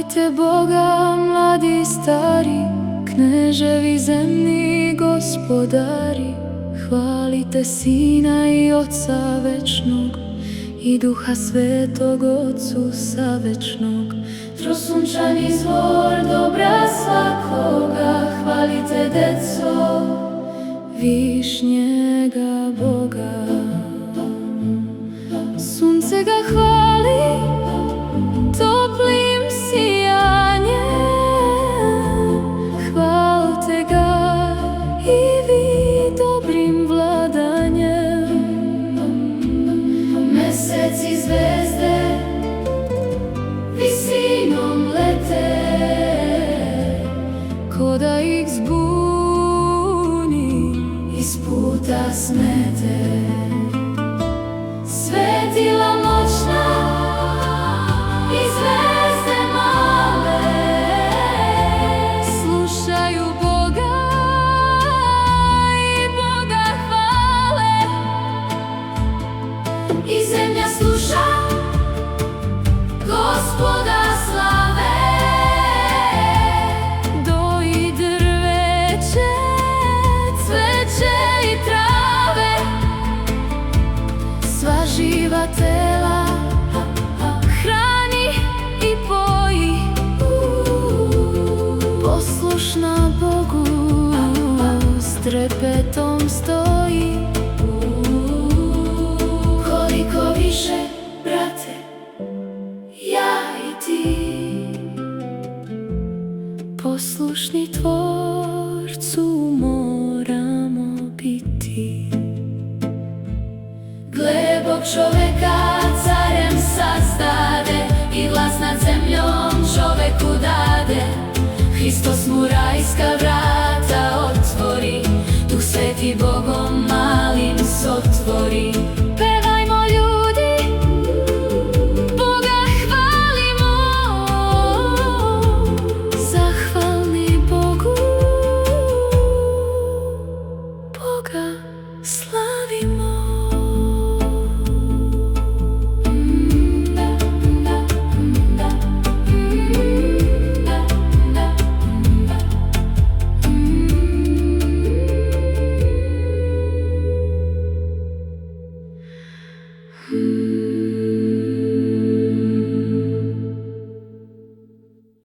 Hvalite Boga, mladi i stari, kneževi zemni gospodari. Hvalite Sina i Oca večnog i Duha Svetog Otcu savečnog. Trosunčan izvor dobra svakoga, hvalite deco višnjega Boga. Sunce ga hvali toplim sijanjem, hvalite ga i vi dobrim vladanjem. Mesec i zvezde visinom lete, ko da ih zbuni, iz puta smete. Svetila moćna i zvezde male slušaju Boga i Boga hvale. I zemlja sluša Gospoda slave. Do i drveće, cveće i trave, sva živa tela hrani i poji. Poslušna Bogu s trepetom stoji. Koliko više, brate, ja i ti, poslušni Tvorcu moramo biti. Gle, Bog čoveka carem sastade i vlast nad zemljom čoveku dade. Hristos mu rajska vrata